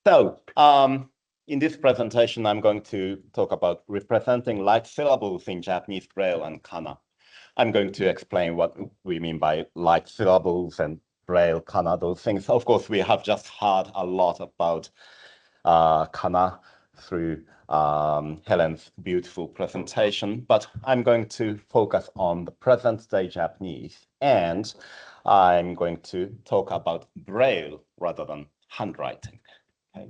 So, in this presentation, I'm going to talk about representing light syllables in Japanese Braille and kana. I'm going to explain what we mean by light syllables and Braille, kana, those things. Of course, we have just heard a lot about kana through Helen's beautiful presentation, but I'm going to focus on the present-day Japanese, and I'm going to talk about Braille rather than handwriting. Okay.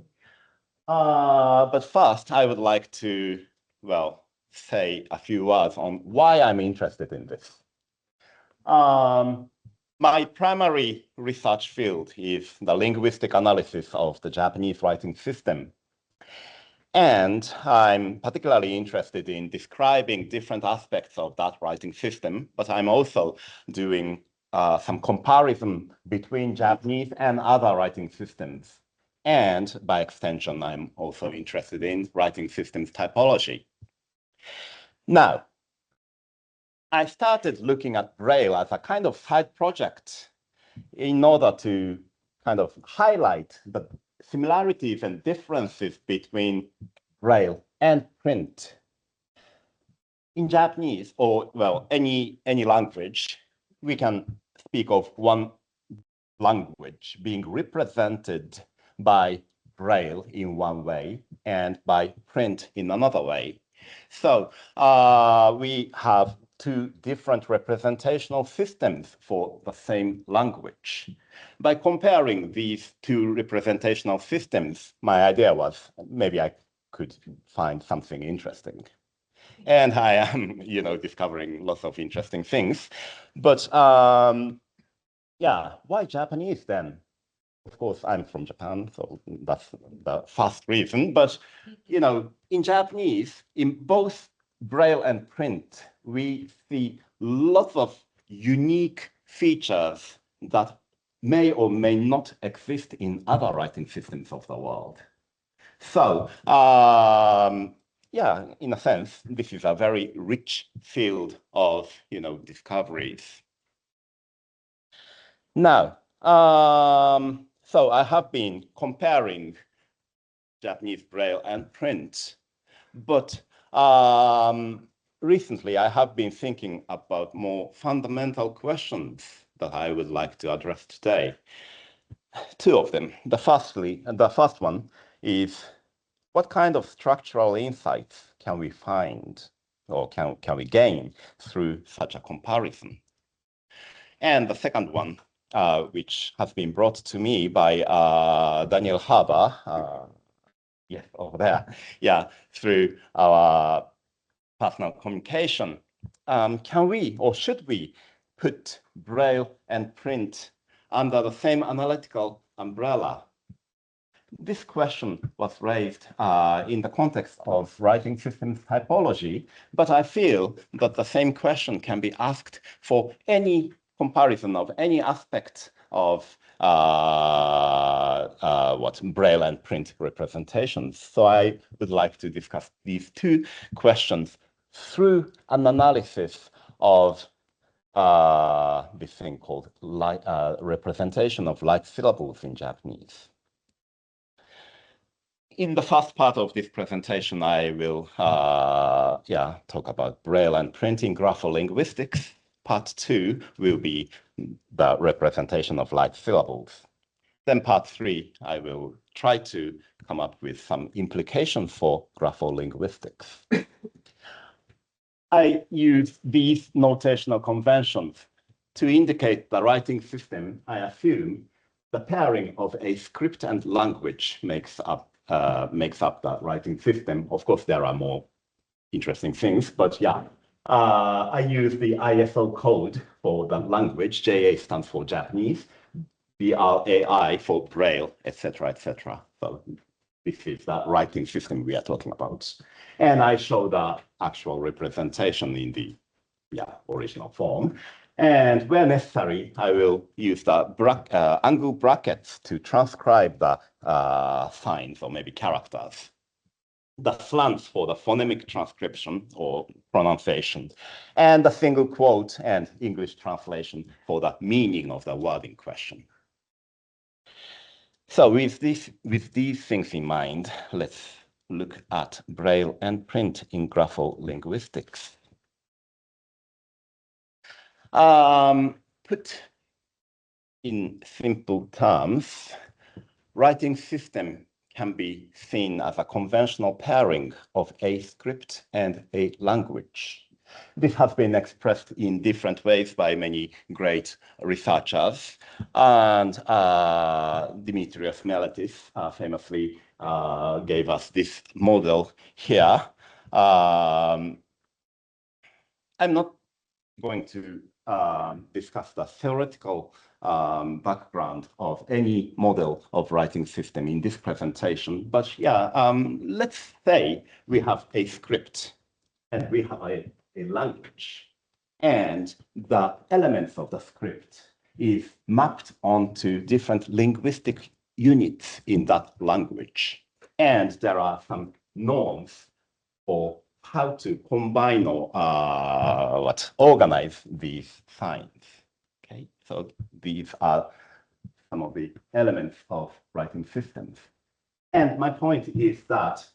But first, I would like to, well, say a few words on why I'm interested in this. My primary research field is the linguistic analysis of the Japanese writing system. And I'm particularly interested in describing different aspects of that writing system, but I'm also doing some comparison between Japanese and other writing systems. And by extension, I'm also interested in writing systems typology. Now, I started looking at Braille as a kind of side project in order to kind of highlight the similarities and differences between Braille and print. In Japanese, or well, any language, we can speak of one language being represented by Braille in one way and by print in another way. So we have two different representational systems for the same language. By comparing these two representational systems, my idea was maybe I could find something interesting. And I am, discovering lots of interesting things. But yeah, why Japanese then? Of course, I'm from Japan, so that's the first reason. But, in Japanese, in both Braille and print, we see lots of unique features that may or may not exist in other writing systems of the world. So, yeah, in a sense, this is a very rich field of, discoveries. Now, so I have been comparing Japanese Braille and print, but recently I have been thinking about more fundamental questions that I would like to address today. Two of them. The first one is, what kind of structural insights can we find or can we gain through such a comparison? And the second one, which has been brought to me by Daniel Haber, yes, over there, yeah, through our personal communication. Can we or should we put Braille and print under the same analytical umbrella? This question was raised in the context of writing systems typology, but I feel that the same question can be asked for any comparison of any aspect of Braille and print representations. So I would like to discuss these two questions through an analysis of this thing called representation of light syllables in Japanese. In the first part of this presentation, I will talk about Braille and printing grapholinguistics. Part 2 will be the representation of light syllables. Then part 3, I will try to come up with some implications for grapholinguistics. I use these notational conventions to indicate the writing system. I assume the pairing of a script and language makes up the writing system. Of course, there are more interesting things, but yeah. I use the ISO code for the language. JA stands for Japanese, BRAI for Braille, etc., etc. So this is the writing system we are talking about. And I show the actual representation in the original form. And where necessary, I will use the angle brackets to transcribe the signs or maybe characters. The slants for the phonemic transcription or pronunciation, and the single quote and English translation for the meaning of the word in question. So with these things in mind, let's look at Braille and print in grapholinguistics. Put in simple terms, writing system can be seen as a conventional pairing of a script and a language. This has been expressed in different ways by many great researchers. And Dimitrios Meletis famously gave us this model here. I'm not going to discuss the theoretical background of any model of writing system in this presentation, but yeah, let's say we have a script and we have a language, and the elements of the script is mapped onto different linguistic units in that language. And there are some norms for how to combine or organize these signs. Okay, so these are some of the elements of writing systems. And my point is that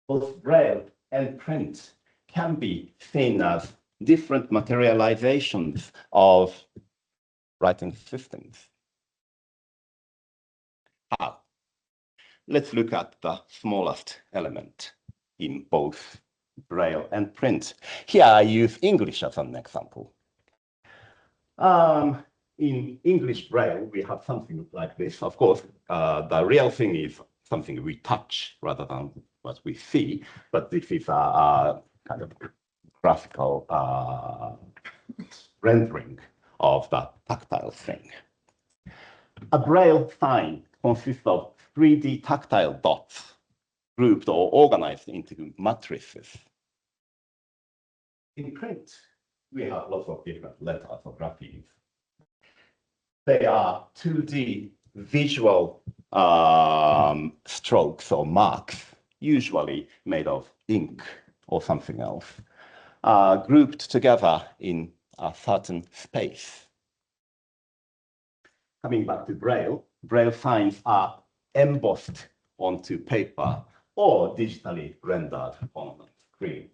both Braille and print can be seen as different materializations of writing systems. How? Let's look at the smallest element in both Braille and print. Here I use English as an example. In English Braille, we have something like this. Of course, the real thing is something we touch rather than what we see, but this is a kind of graphical rendering of the tactile thing. A Braille sign consists of 3D tactile dots grouped or organized into matrices. In print, we have lots of different letters or graphemes. They are 2D visual strokes or marks, usually made of ink or something else, grouped together in a certain space. Coming back to Braille, Braille signs are embossed onto paper or digitally rendered on the screen.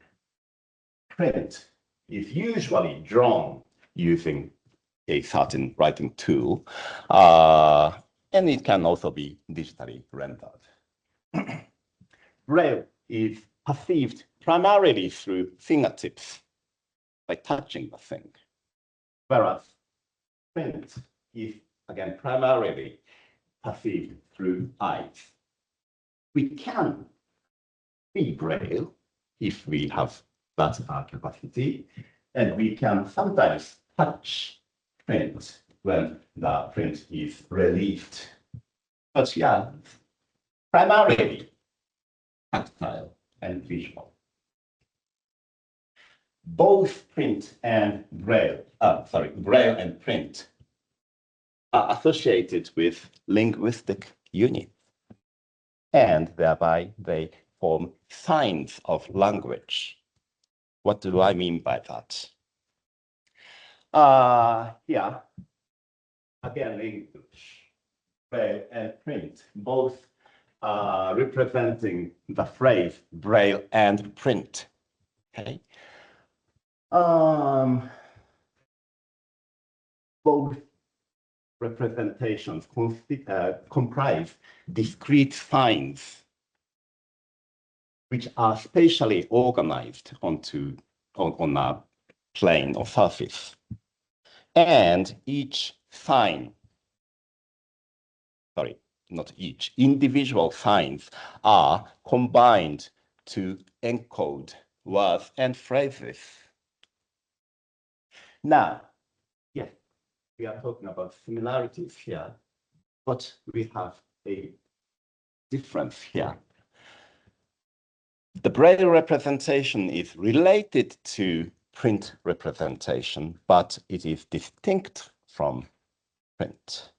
Print is usually drawn using a certain writing tool, and it can also be digitally rendered. Braille is perceived primarily through fingertips by touching the thing, whereas print is, again, primarily perceived through eyes. We can see Braille if we have that capacity, and we can sometimes touch print when the print is released. But yeah, primarily tactile and visual. Both print and Braille, Braille and print are associated with linguistic units, and thereby they form signs of language. What do I mean by that? Here, again, English, Braille and print, both representing the phrase Braille and print. Okay. Both representations comprise discrete signs which are spatially organized on a plane or surface. And each sign, not each, individual signs are combined to encode words and phrases. Now, yes, we are talking about similarities here, but we have a difference here. The Braille representation is related to print representation, but it is distinct from print.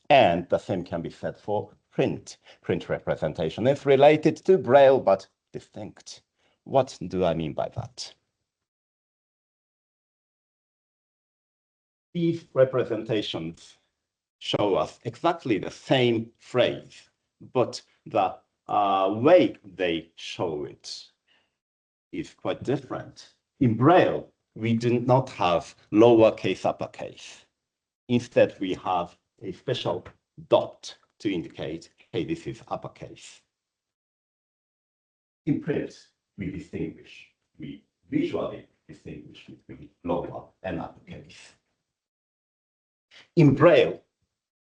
And the same can be said for print. Print representation is related to Braille, but distinct. What do I mean by that? These representations show us exactly the same phrase, but the way they show it is quite different. In Braille, we do not have lowercase uppercase. Instead, we have a special dot to indicate, hey, this is uppercase. In print, we visually distinguish between lower and uppercase. In Braille,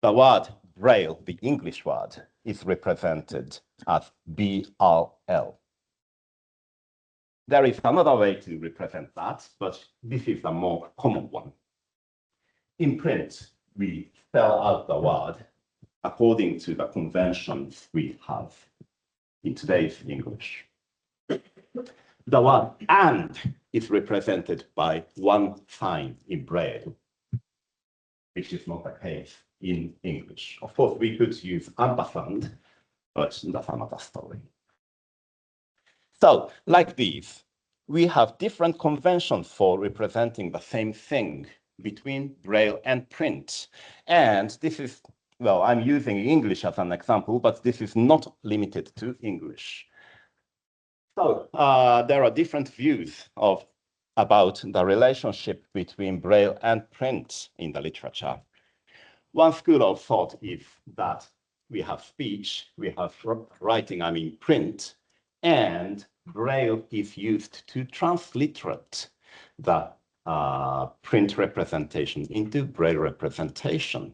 the word Braille, the English word, is represented as BRL. There is another way to represent that, but this is the more common one. In print, we spell out the word according to the conventions we have in today's English. The word and is represented by one sign in Braille, which is not the case in English. Of course, we could use ampersand, but that's another story. So, like these, we have different conventions for representing the same thing between Braille and print. And this is, well, I'm using English as an example, but this is not limited to English. So there are different views about the relationship between Braille and print in the literature. One school of thought is that we have speech, we have writing, I mean print, and Braille is used to transliterate the print representation into Braille representation.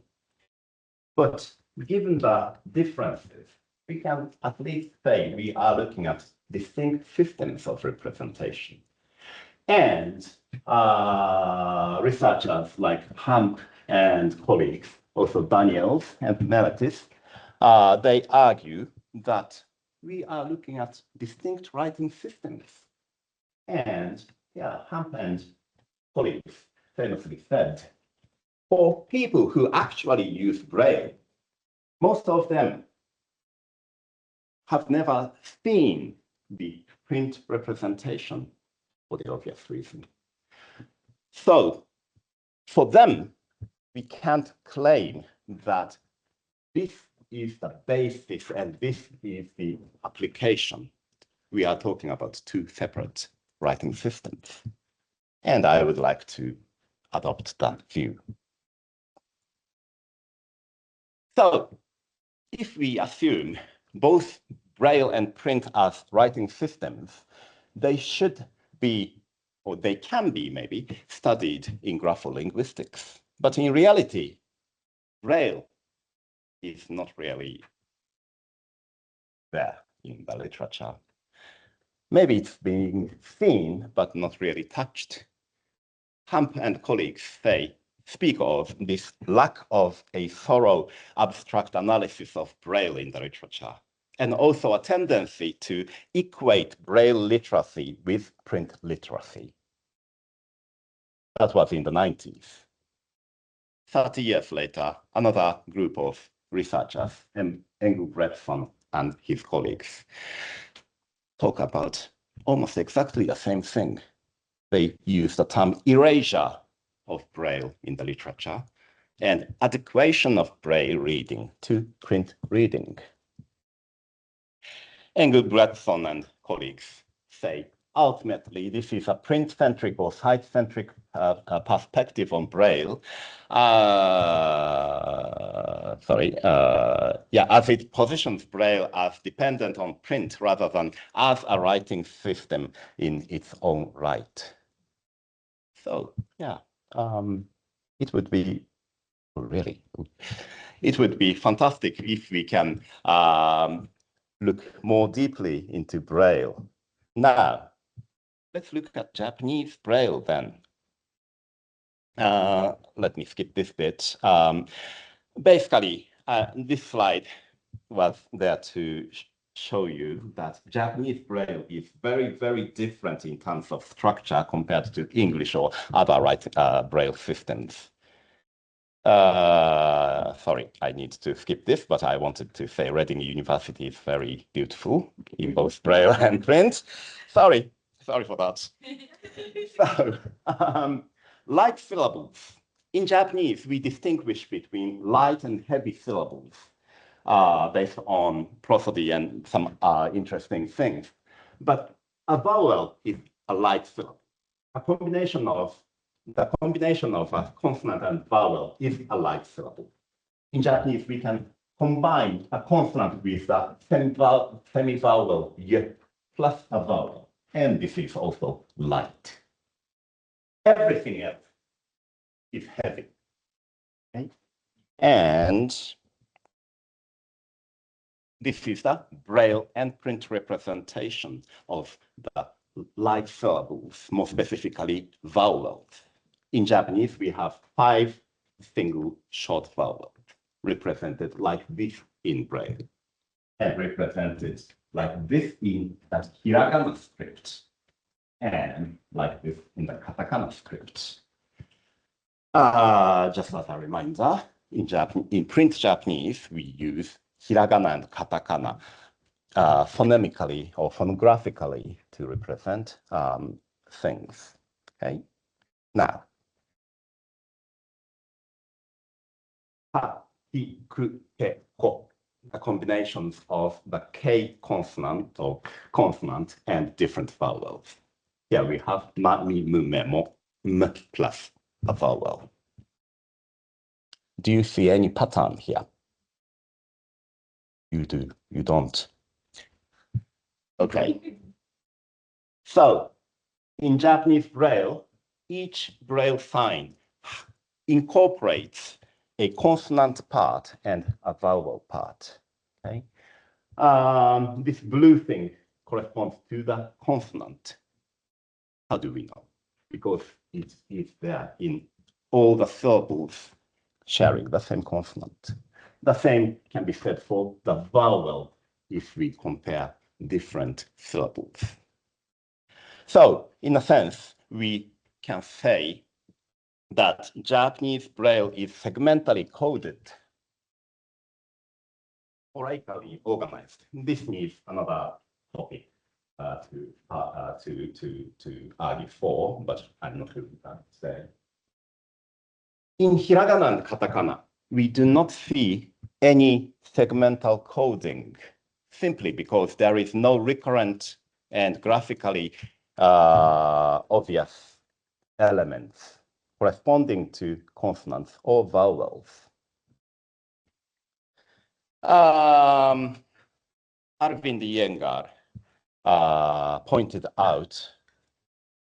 But given the differences, we can at least say we are looking at distinct systems of representation. And researchers like Hamp and colleagues, also Daniels and Meletis, they argue that we are looking at distinct writing systems. And yeah, Hamp and colleagues famously said, for people who actually use Braille, most of them have never seen the print representation for the obvious reason. So for them, we can't claim that this is the basis and this is the application. We are talking about two separate writing systems. And I would like to adopt that view. So if we assume both Braille and print as writing systems, they should be, or they can be maybe, studied in grapholinguistics. But in reality, Braille is not really there in the literature. Maybe it's being seen, but not really touched. Hamp and colleagues speak of this lack of a thorough abstract analysis of Braille in the literature, and also a tendency to equate Braille literacy with print literacy. That was in the 90s. 30 years later, another group of researchers, Engelbrettsson and his colleagues, talk about almost exactly the same thing. They use the term erasure of Braille in the literature and adequation of Braille reading to print reading. Engelbrettsson and colleagues say, ultimately, this is a print-centric or site-centric perspective on Braille. As it positions Braille as dependent on print rather than as a writing system in its own right. So, yeah, it would be fantastic if we can look more deeply into Braille. Now, let's look at Japanese Braille then. Let me skip this bit. Basically, this slide was there to show you that Japanese Braille is very, very different in terms of structure compared to English or other Braille systems. Sorry, I need to skip this, but I wanted to say Reading University is very beautiful in both Braille and print. Sorry for that. So, like syllables, In Japanese, we distinguish between light and heavy syllables based on prosody and some interesting things. But a vowel is a light syllable. The combination of a consonant and vowel is a light syllable. In Japanese, we can combine a consonant with a semi-vowel y plus a vowel, and this is also light. Everything else is heavy. Okay? And this is the braille and print representation of the light syllables, more specifically vowels. In Japanese, we have 5 single short vowels represented like this in braille and represented like this in the hiragana script and like this in the katakana script. Just as a reminder, in print Japanese, we use hiragana and katakana phonemically or phonographically to represent things. Okay. Now, ha, hi, ku, ke, ko, the combinations of the K consonant or consonant and different vowels. Here we have ma, mi, mu, me, mo, m plus a vowel. Do you see any pattern here? You do, you don't. Okay. So in Japanese braille, each braille sign incorporates a consonant part and a vowel part. Okay. This blue thing corresponds to the consonant. How do we know? Because it's there in all the syllables sharing the same consonant. The same can be said for the vowel if we compare different syllables. So, in a sense, we can say that Japanese braille is segmentally coded, oraically organized. This needs another topic to argue for, but I'm not doing that today. In hiragana and katakana, we do not see any segmental coding, simply because there is no recurrent and graphically obvious elements corresponding to consonants or vowels. Arvind Iyengar pointed out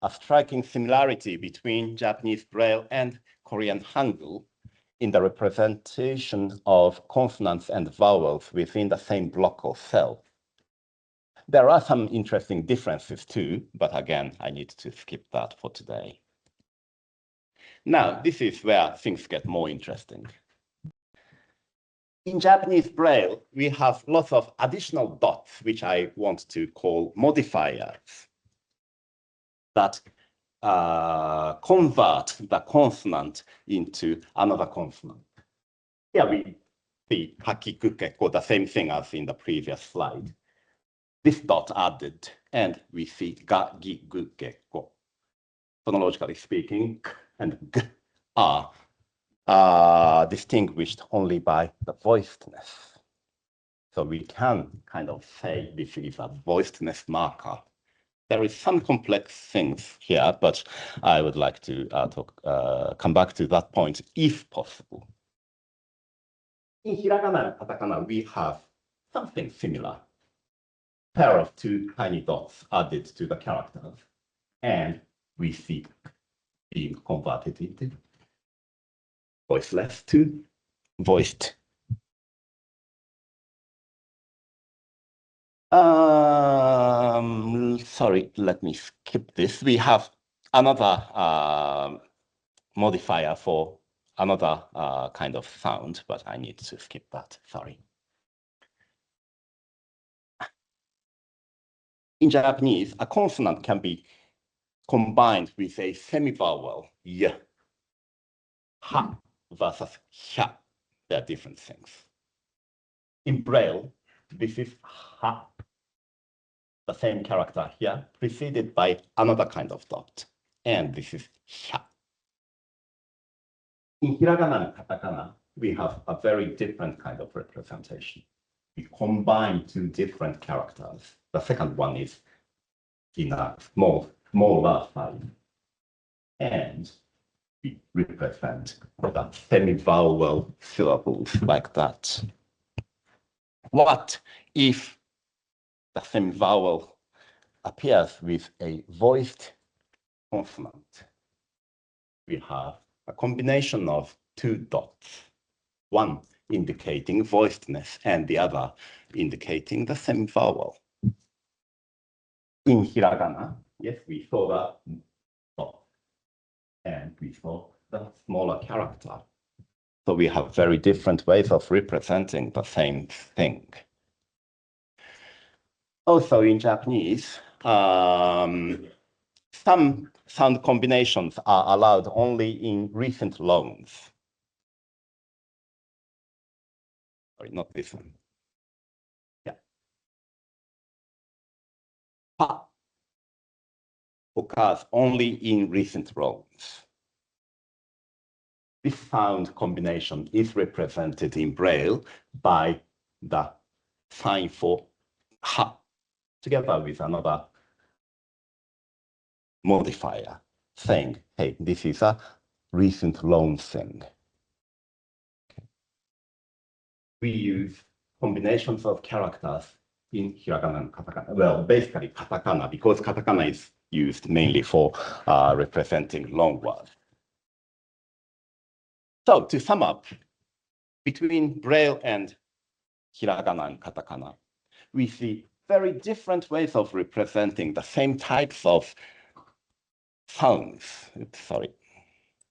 a striking similarity between Japanese braille and Korean Hangul in the representation of consonants and vowels within the same block or cell. There are some interesting differences too, but again, I need to skip that for today. Now, this is where things get more interesting. In Japanese braille, we have lots of additional dots, which I want to call modifiers, that convert the consonant into another consonant. Here we see hakikukeko, the same thing as in the previous slide. This dot added, and we see ga, gi, gu, ge, ko. Phonologically speaking, k and g are distinguished only by the voicedness. So we can kind of say this is a voicedness marker. There is some complex things here, but I would like to come back to that point if possible. In hiragana and katakana, we have something similar. A pair of 2 tiny dots added to the characters, and we see being converted into voiceless to voiced. Sorry, let me skip this. We have another modifier for another kind of sound, but I need to skip that, sorry. In Japanese, a consonant can be combined with a semivowel, y. Ha versus hya, they are different things. In Braille, this is ha, the same character here, preceded by another kind of dot, and this is hya. In hiragana and katakana, we have a very different kind of representation. We combine two different characters. The second one is in a smaller size. And we represent the semi-vowel syllables like that. What if the semi-vowel appears with a voiced consonant? We have a combination of two dots, one indicating voicedness and the other indicating the semi-vowel. In hiragana, yes, we saw the dot and we saw the smaller character. So we have very different ways of representing the same thing. Also in Japanese, some sound combinations are allowed only in recent loans. Sorry, not this one. Yeah. Pa occurs only in recent loans. This sound combination is represented in Braille by the sign for ha, together with another modifier saying, hey, this is a recent loan thing. Okay. We use combinations of characters in hiragana and katakana. Well, basically katakana, because katakana is used mainly for representing long words. So to sum up, between Braille and hiragana and katakana, we see very different ways of representing the same types of sounds. Oops, sorry.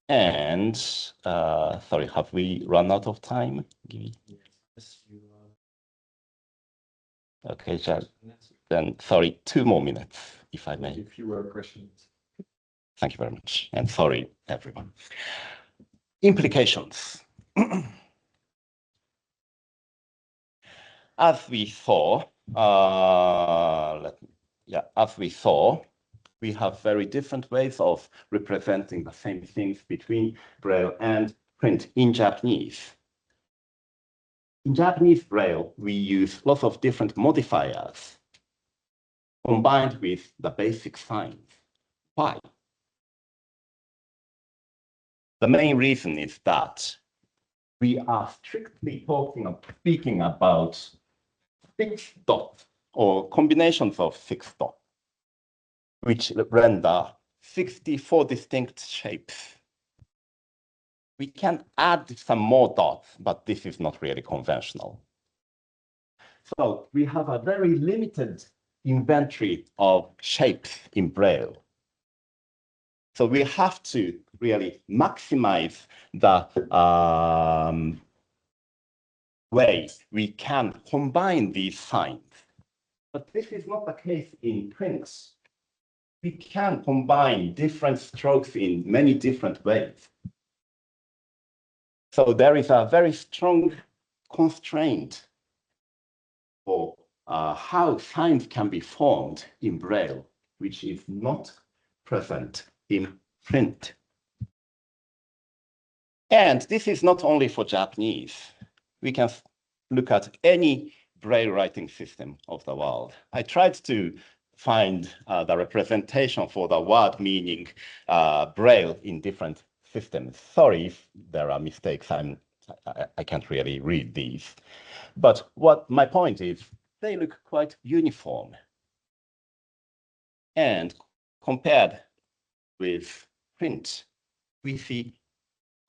And sorry, have we run out of time? Yes, you are. Okay, then sorry, 2 more minutes, if I may. A fewer questions. Thank you very much. And sorry, everyone. Implications. As we saw, we have very different ways of representing the same things between Braille and print in Japanese. In Japanese Braille, we use lots of different modifiers combined with the basic signs. Why? The main reason is that we are strictly speaking about 6 dots or combinations of 6 dots, which render 64 distinct shapes. We can add some more dots, but this is not really conventional. So we have a very limited inventory of shapes in Braille. So we have to really maximize the ways we can combine these signs. But this is not the case in print. We can combine different strokes in many different ways. So there is a very strong constraint for how signs can be formed in Braille, which is not present in print. And this is not only for Japanese. We can look at any Braille writing system of the world. I tried to find the representation for the word meaning Braille in different systems. Sorry if there are mistakes. I can't really read these. But what my point is, they look quite uniform. And compared with print, we see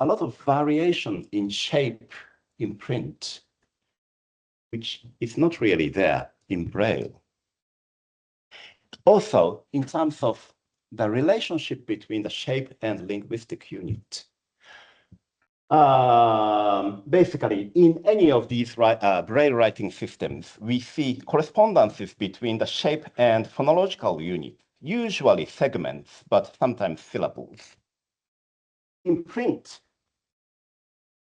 a lot of variation in shape in print, which is not really there in Braille. Also, in terms of the relationship between the shape and linguistic unit. Basically, in any of these Braille writing systems, we see correspondences between the shape and phonological unit, usually segments, but sometimes syllables. In print,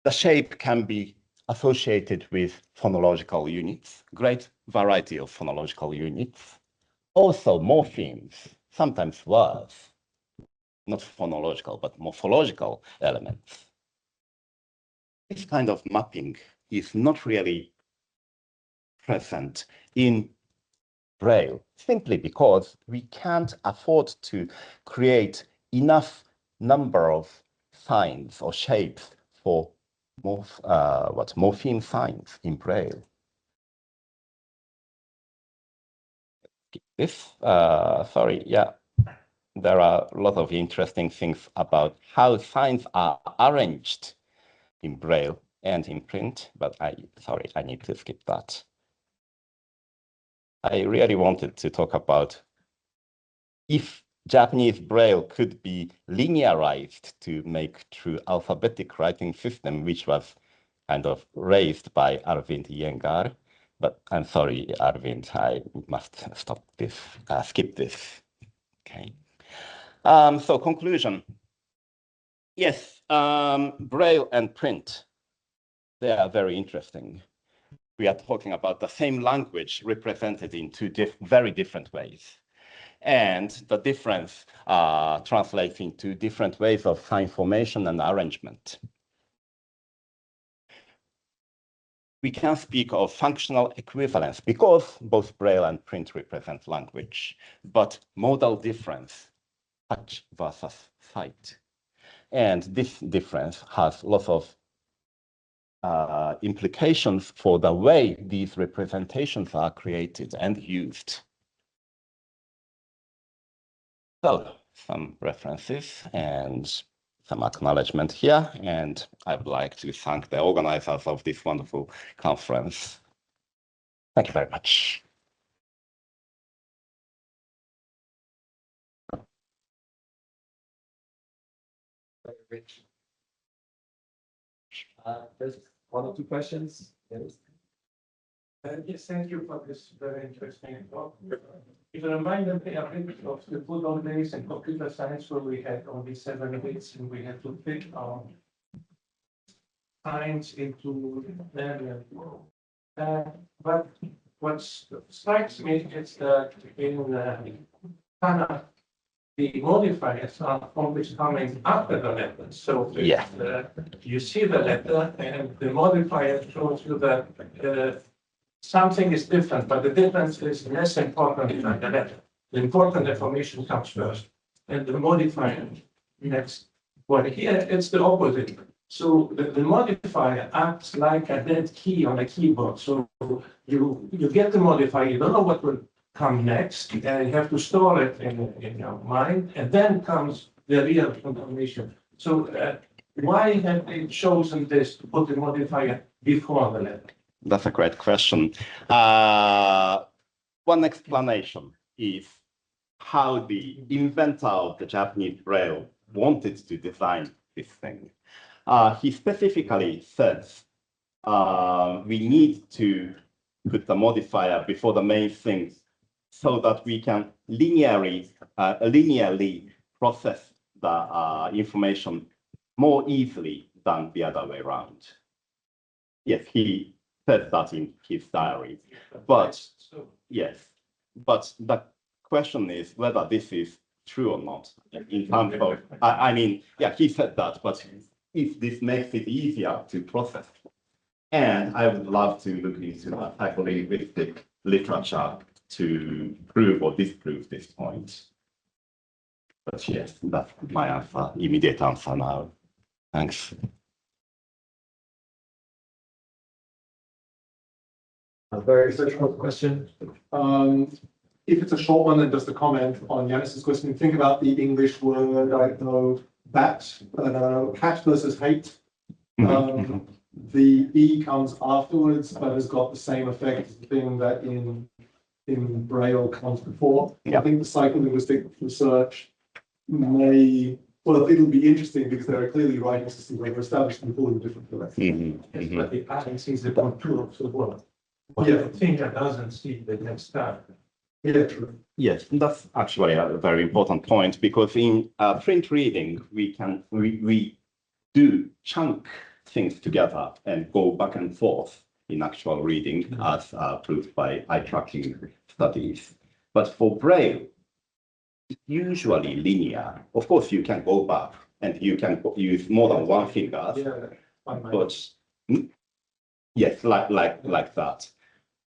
the shape can be associated with phonological units, great variety of phonological units. Also morphemes, sometimes words, not phonological, but morphological elements. this kind of mapping is not really present in Braille, simply because we can't afford to create enough number of signs or shapes for morpheme signs in Braille. This, sorry, yeah, there are a lot of interesting things about how signs are arranged in Braille and in print, but I need to skip that. I really wanted to talk about if Japanese Braille could be linearized to make true alphabetic writing system, which was kind of raised by Arvind Iyengar. But I'm sorry, Arvind, I must stop this, skip this. Okay. So conclusion. Yes, Braille and print, they are very interesting. We are talking about the same language represented in two very different ways. And the difference translates into different ways of sign formation and arrangement. We can speak of functional equivalence because both Braille and print represent language, but modal difference, touch versus sight. And this difference has lots of implications for the way these representations are created and used. So some references and some acknowledgement here, and I would like to thank the organizers of this wonderful conference. Thank you very much. Very rich. There's one or two questions. Yes. Yes, thank you for this very interesting talk. It reminded me a bit of the good old days in computer science where we had only 7 bits and we had to fit our signs into them. But what strikes me is that in kana, the modifiers are always coming after the letter. So Yeah. you see the letter and the modifier shows you that something is different, but the difference is less important than the letter. The important information comes first, and the modifier next. Well, here it's the opposite. So the modifier acts like a dead key on a keyboard. So you get the modifier, you don't know what will come next, and you have to store it in your mind, and then comes the real information. So why have they chosen this to put the modifier before the letter? That's a great question. One explanation is how the inventor of the Japanese Braille wanted to design this thing. He specifically says we need to put the modifier before the main thing so that we can linearly process the information more easily than the other way around. Yes, he said that in his diary. But yes, but the question is whether this is true or not in terms of, I mean, yeah, he said that, but if this makes it easier to process. And I would love to look into the psycholinguistic literature to prove or disprove this point. But yes, that's my answer, immediate answer now. Thanks. A very short question. If it's a short one, then just a comment on Yanis's question. Think about the English word, I don't know, hat versus hate. The E comes afterwards, but has got the same effect as the thing that in Braille comes before. Yeah. I think the psycholinguistic research may, well, it'll be interesting because there are clearly writing systems that were established in all different directions. Yes, but the pattern sees the contour of the word. Yeah. The thing that doesn't see the next step. Yeah, true. Yes, that's actually a very important point because in print reading, we do chunk things together and go back and forth in actual reading as proved by eye tracking studies. But for Braille, it's usually linear. Of course, you can go back and you can use more than one finger, Yeah. but Yes, like that.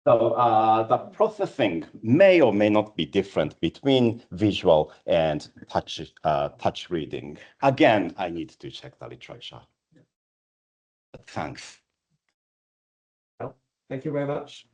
So the processing may or may not be different between visual and touch reading. Again, I need to check the literature. Thanks. Thank you very much.